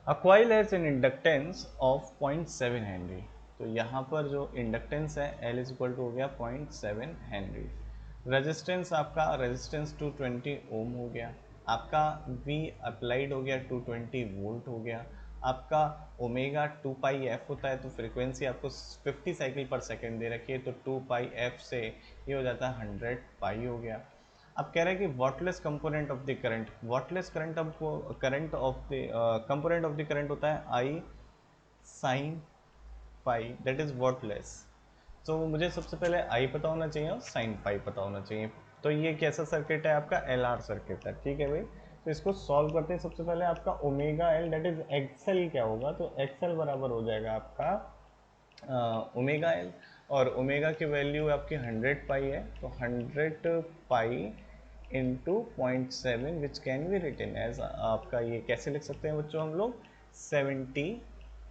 A coil has an inductance of 0.7 Henry. तो यहाँ पर जो इंडक्टेंस है L इज इक्वल टू हो गया 0.7 हेनरी। रेजिस्टेंस आपका रेजिस्टेंस 220 ओम हो गया। आपका V अप्लाइड हो गया 220 वोल्ट हो गया। आपका ओमेगा 2 पाई एफ होता है, तो फ्रीक्वेंसी आपको 50 साइकिल पर सेकेंड दे रखी है, तो 2 पाई एफ से ये हो जाता है 100 पाई हो गया। अब कह रहे हैं कि wattless component of the current, wattless current आपको current of the component of the current होता है I sine pi, that is wattless. तो मुझे सबसे पहले आई पता होना चाहिए और साइन पाई पता होना चाहिए। तो ये कैसा सर्किट है आपका, एल आर सर्किट है, ठीक है भाई। तो इसको सॉल्व करते हैं। सबसे पहले आपका omega l that is x l क्या होगा, तो एक्सएल बराबर हो जाएगा आपका ओमेगा एल, और ओमेगा की वैल्यू आपकी 100 पाई है, तो 100 pi into 0.7 which can be written as, आपका ये कैसे लिख सकते हैं बच्चों हम लोग, 70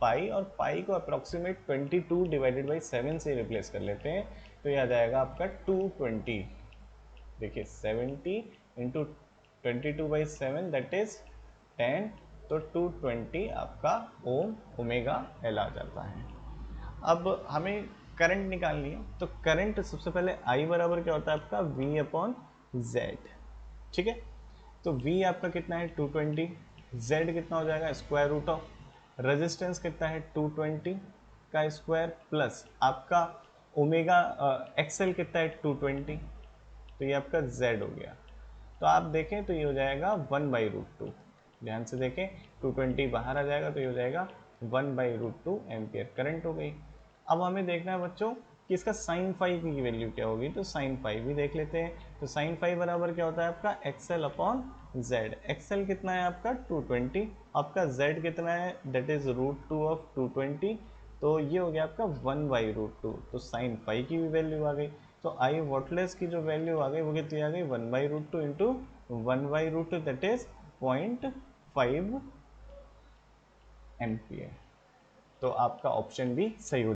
पाई, और पाई को अप्रॉक्सीमेट 22 डिवाइडेड बाई 7 से रिप्लेस कर लेते हैं, तो ये आ जाएगा आपका 220। देखिए 70 इंटू 22/7 दैट इज 10, तो 220 आपका ओम ओमेगा एल आ जाता है। अब हमें करंट निकालनी है, तो करंट सबसे पहले I बराबर क्या होता है आपका V अपॉन जेड, ठीक है। तो V आपका कितना है 220, Z कितना हो जाएगा स्क्वायर रूट ऑफ रेजिस्टेंस कितना है 220 का स्क्वायर प्लस आपका ओमेगा एक्सएल कितना है 220, तो ये आपका Z हो गया। तो आप देखें तो ये हो जाएगा 1/√2, ध्यान से देखें 220 बाहर आ जाएगा, तो ये हो जाएगा 1/√2 एम्पियर करंट हो गई। अब हमें देखना है बच्चों कि इसका साइन फाई की वैल्यू क्या होगी, तो साइन फाई भी देख लेते हैं। तो साइन फाई बराबर क्या होता है आपका एक्सएल अपॉन जेड। एक्सएल कितना है आपका 220, आपका जेड कितना है दैट इज √2 ऑफ 220, तो ये हो गया आपका 1/√2, तो साइन फाई की भी वैल्यू आ गई। तो आई वॉटलेस की जो वैल्यू आ गई वो कितनी आ गई 1/√2 इंटू 1/√2 दैट इज 0.5 एम्पियर। तो आपका ऑप्शन भी सही हो